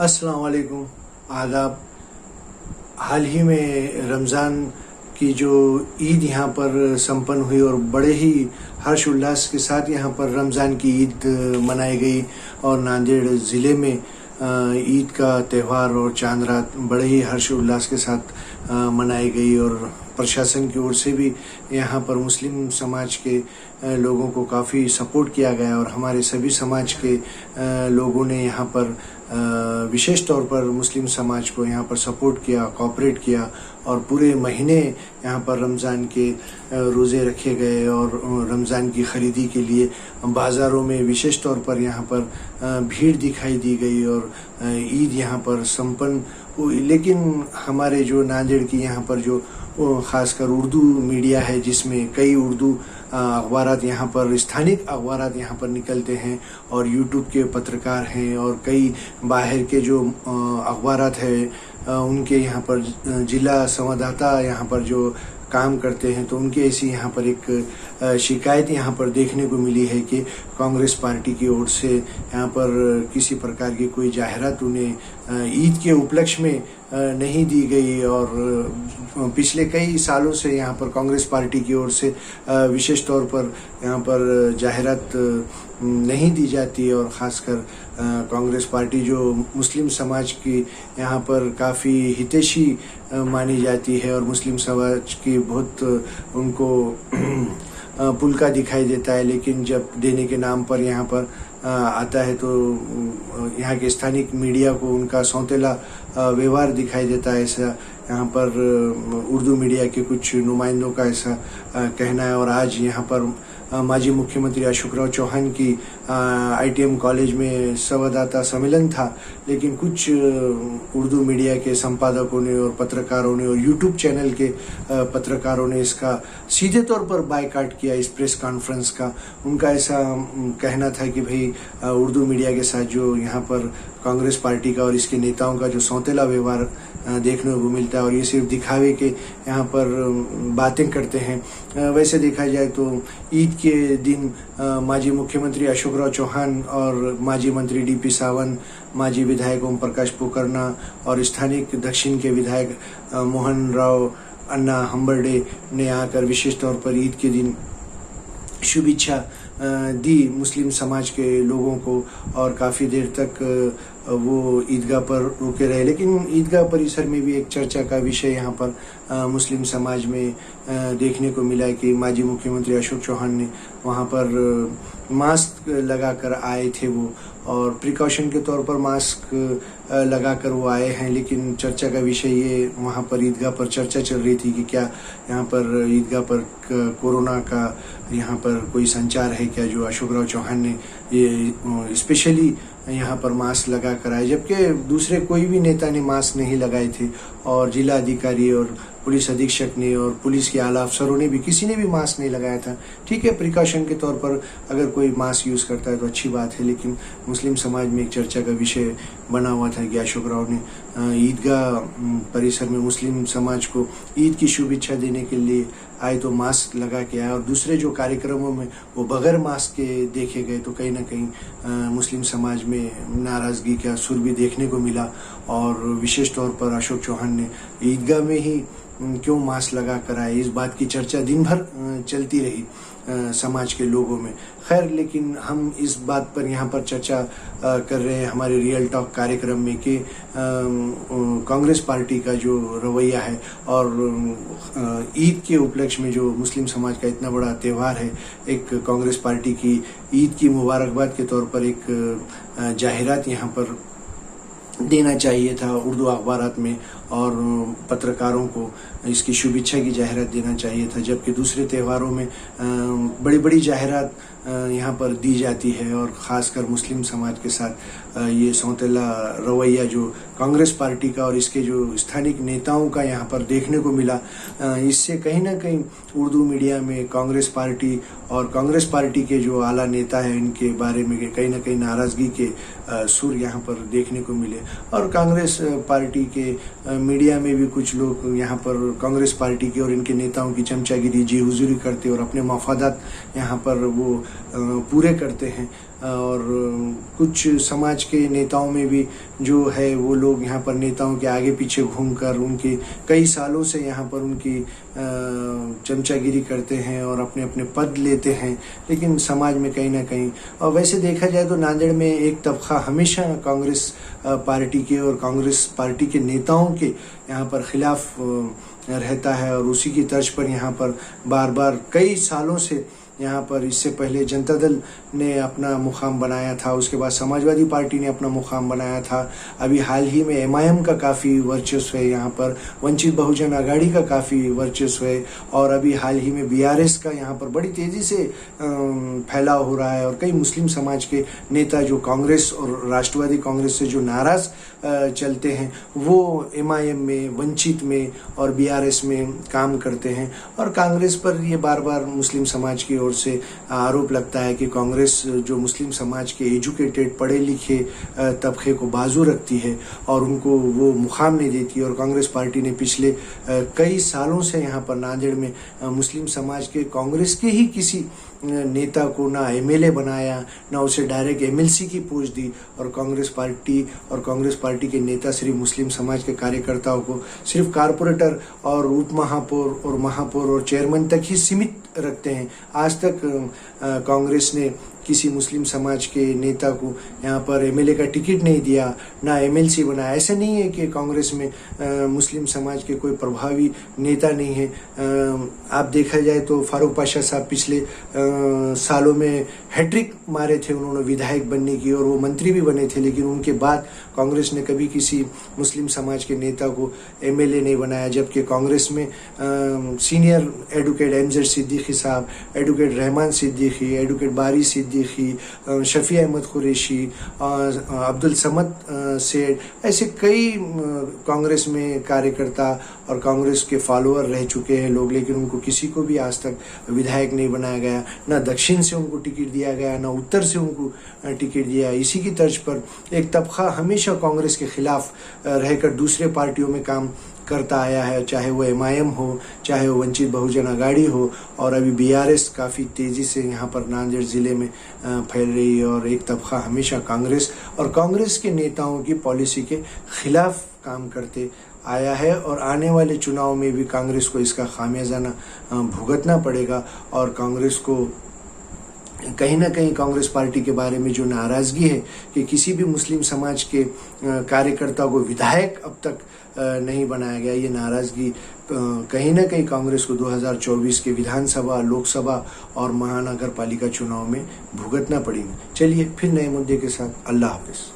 अस्सलाम वालेकुम, आदाब। हाल ही में रमज़ान की जो ईद यहाँ पर संपन्न हुई और बड़े ही हर्ष उल्लास के साथ यहाँ पर रमज़ान की ईद मनाई गई और नांदेड़ ज़िले में ईद का त्यौहार और चांद रात बड़े ही हर्ष उल्लास के साथ मनाई गई और प्रशासन की ओर से भी यहाँ पर मुस्लिम समाज के लोगों को काफ़ी सपोर्ट किया गया और हमारे सभी समाज के लोगों ने यहाँ पर विशेष तौर पर मुस्लिम समाज को यहाँ पर सपोर्ट किया, कोऑपरेट किया और पूरे महीने यहाँ पर रमज़ान के रोज़े रखे गए और रमज़ान की ख़रीदी के लिए बाज़ारों में विशेष तौर पर यहाँ पर भीड़ दिखाई दी गई और ईद यहाँ पर संपन्न हुई। लेकिन हमारे जो नांदेड़ की यहाँ पर जो ख़ासकर उर्दू मीडिया है, जिसमें कई उर्दू अखबारात यहाँ पर स्थानिक अखबारात यहाँ पर निकलते हैं और यूट्यूब के पत्रकार हैं और कई बाहर के जो अखबारात हैं उनके यहाँ पर जिला संवाददाता यहाँ पर जो काम करते हैं, तो उनकी ऐसी यहाँ पर एक शिकायत यहाँ पर देखने को मिली है कि कांग्रेस पार्टी की ओर से यहाँ पर किसी प्रकार की कोई जाहिरात उन्हें ईद के उपलक्ष्य में नहीं दी गई और पिछले कई सालों से यहाँ पर कांग्रेस पार्टी की ओर से विशेष तौर पर यहाँ पर जाहिरात नहीं दी जाती और ख़ासकर कांग्रेस पार्टी जो मुस्लिम समाज की यहाँ पर काफ़ी हितैषी मानी जाती है और मुस्लिम समाज की बहुत उनको पुलका दिखाई देता है, लेकिन जब देने के नाम पर यहाँ पर आता है तो यहाँ के स्थानिक मीडिया को उनका सौतेला व्यवहार दिखाई देता है। ऐसा यहाँ पर उर्दू मीडिया के कुछ नुमाइंदों का ऐसा कहना है। और आज यहाँ पर माजी मुख्यमंत्री अशोकराव चौहान की ITM कॉलेज में संवाददाता सम्मेलन था, लेकिन कुछ उर्दू मीडिया के संपादकों ने और पत्रकारों ने और यूट्यूब चैनल के पत्रकारों ने इसका सीधे तौर पर बायकॉट किया इस प्रेस कॉन्फ्रेंस का। उनका ऐसा कहना था कि भाई उर्दू मीडिया के साथ जो यहाँ पर कांग्रेस पार्टी का और इसके नेताओं का जो सौतेला व्यवहार देखने को मिलता है और ये सिर्फ दिखावे के यहाँ पर बातें करते हैं। वैसे देखा जाए तो ईद के दिन माजी मुख्यमंत्री अशोकराव चौहान और माजी मंत्री DP सावंत, माजी विधायक ओम प्रकाश पोकरना और स्थानिक दक्षिण के विधायक मोहन राव अन्ना हम्बर्डे ने आकर विशेष तौर पर ईद के दिन शुभेच्छा दी मुस्लिम समाज के लोगों को और काफ़ी देर तक वो ईदगाह पर रुके रहे। लेकिन ईदगाह परिसर में भी एक चर्चा का विषय यहाँ पर मुस्लिम समाज में देखने को मिला कि माजी मुख्यमंत्री अशोक चौहान ने वहाँ पर मास्क लगाकर आए थे वो और प्रिकॉशन के तौर पर मास्क लगाकर वो आए हैं, लेकिन चर्चा का विषय ये वहाँ पर ईदगाह पर चर्चा चल रही थी कि क्या यहाँ पर ईदगाह पर कोरोना का यहाँ पर कोई संचार है क्या, जो अशोकराव चौहान ने ये स्पेशली यहाँ पर मास्क लगा कर आए, जबकि दूसरे कोई भी नेता ने मास्क नहीं लगाए थे और जिला अधिकारी और पुलिस अधीक्षक ने और पुलिस के आला अफसरों ने भी किसी ने भी मास्क नहीं लगाया था। ठीक है, प्रिकॉशन के तौर पर अगर कोई मास्क यूज़ करता है तो अच्छी बात है, लेकिन मुस्लिम समाज में एक चर्चा का विषय बना हुआ था कि अशोकराव ने ईदगाह परिसर में मुस्लिम समाज को ईद की शुभेच्छा देने के लिए आए तो मास्क लगा के आए और दूसरे जो कार्यक्रमों में वो बगैर मास्क के देखे गए, तो कहीं ना कहीं मुस्लिम समाज में नाराज़गी का सुर भी देखने को मिला। और विशेष तौर पर अशोक चौहान ने ईदगाह में ही क्यों मास्क लगा कर आए, इस बात की चर्चा दिन भर चलती रही समाज के लोगों में। खैर, लेकिन हम इस बात पर यहाँ पर चर्चा कर रहे हैं हमारे रियल टॉक कार्यक्रम में कि कांग्रेस पार्टी का जो रवैया है और ईद के उपलक्ष्य में जो मुस्लिम समाज का इतना बड़ा त्यौहार है, एक कांग्रेस पार्टी की ईद की मुबारकबाद के तौर पर एक जाहिरात यहाँ पर देना चाहिए था उर्दू अखबारात में और पत्रकारों को इसकी शुभेच्छा की जाहिरात देना चाहिए था, जबकि दूसरे त्योहारों में बड़ी बड़ी जाहिरात यहाँ पर दी जाती है और ख़ासकर मुस्लिम समाज के साथ ये सौतेला रवैया जो कांग्रेस पार्टी का और इसके जो स्थानिक नेताओं का यहाँ पर देखने को मिला, इससे कहीं ना कहीं उर्दू मीडिया में कांग्रेस पार्टी और कांग्रेस पार्टी के जो आला नेता हैं इनके बारे में कहीं ना कहीं नाराज़गी के सुर यहाँ पर देखने को मिले। और कांग्रेस पार्टी के मीडिया में भी कुछ लोग यहाँ पर कांग्रेस पार्टी की और इनके नेताओं की चमचागिरी जी हुजूरी करते और अपने मफादात यहाँ पर वो पूरे करते हैं। और कुछ समाज के नेताओं में भी जो है वो लोग यहाँ पर नेताओं के आगे पीछे घूमकर उनके कई सालों से यहाँ पर उनकी चमचागिरी करते हैं और अपने अपने पद लेते हैं, लेकिन समाज में कहीं ना कहीं, और वैसे देखा जाए तो नांदेड़ में एक तबका हमेशा कांग्रेस पार्टी के और कांग्रेस पार्टी के नेताओं के यहाँ पर खिलाफ रहता है, और उसी की तर्ज पर यहाँ पर बार बार कई सालों से यहाँ पर, इससे पहले जनता दल ने अपना मुकाम बनाया था, उसके बाद समाजवादी पार्टी ने अपना मुकाम बनाया था, अभी हाल ही में एमआईएम का काफ़ी वर्चस्व है यहाँ पर, वंचित बहुजन आघाड़ी का काफ़ी वर्चस्व है, और अभी हाल ही में बीआरएस का यहाँ पर बड़ी तेज़ी से फैलाव हो रहा है, और कई मुस्लिम समाज के नेता जो कांग्रेस और राष्ट्रवादी कांग्रेस से जो नाराज़ चलते हैं वो एमआईएम में, वंचित में और बीआरएस में काम करते हैं, और कांग्रेस पर ये बार बार मुस्लिम समाज की ओर से आरोप लगता है कि कांग्रेस जो मुस्लिम समाज के एजुकेटेड पढ़े लिखे तबके को बाजू रखती है और उनको वो मुकाम नहीं देती, और कांग्रेस पार्टी ने पिछले कई सालों से यहाँ पर नांदेड़ में मुस्लिम समाज के कांग्रेस के ही किसी नेता को ना एमएलए बनाया, ना उसे डायरेक्ट एमएलसी की पोस्ट दी, और कांग्रेस पार्टी के नेता सिर्फ मुस्लिम समाज के कार्यकर्ताओं को सिर्फ कारपोरेटर और उप महापौर और महापौर और चेयरमैन तक ही सीमित रखते हैं। आज तक कांग्रेस ने किसी मुस्लिम समाज के नेता को यहाँ पर एमएलए का टिकट नहीं दिया, ना एमएलसी बनाया। ऐसा नहीं है कि कांग्रेस में मुस्लिम समाज के कोई प्रभावी नेता नहीं है। आप देखा जाए तो फारूक पाशा साहब पिछले सालों में हैट्रिक मारे थे उन्होंने विधायक बनने की, और वो मंत्री भी बने थे, लेकिन उनके बाद कांग्रेस ने कभी किसी मुस्लिम समाज के नेता को एमएलए नहीं बनाया, जबकि कांग्रेस में सीनियर एडवोकेट एमजेड सिद्दीकी साहब, एडवोकेट रहमान सिद्दीकी, एडवोकेट बारी सिद्दीकी, शफी अहमद कुरैशी, अब्दुल समद सेठ, ऐसे कई कांग्रेस में कार्यकर्ता और कांग्रेस के फॉलोअर रह चुके हैं लोग, लेकिन उनको किसी को भी आज तक विधायक नहीं बनाया गया, ना दक्षिण से उनको टिकट दिया गया, ना उत्तर से उनको टिकट दिया। इसी की तर्ज पर एक तबका हमेशा कांग्रेस के खिलाफ रहकर दूसरे पार्टियों में काम करता आया है, चाहे वो एमआईएम हो, चाहे वो वंचित बहुजन आघाड़ी हो, और अभी बीआरएस काफ़ी तेज़ी से यहाँ पर नांदेड़ ज़िले में फैल रही है, और एक तबका हमेशा कांग्रेस और कांग्रेस के नेताओं की पॉलिसी के खिलाफ काम करते आया है, और आने वाले चुनाव में भी कांग्रेस को इसका खामियाजाना भुगतना पड़ेगा, और कांग्रेस को कहीं ना कहीं कांग्रेस पार्टी के बारे में जो नाराज़गी है कि किसी भी मुस्लिम समाज के कार्यकर्ता को विधायक अब तक नहीं बनाया गया, ये नाराज़गी कहीं ना कहीं कांग्रेस को 2024 के विधानसभा, लोकसभा और महानगर पालिका चुनाव में भुगतना पड़ेगी। चलिए फिर नए मुद्दे के साथ, अल्लाह हाफिज़।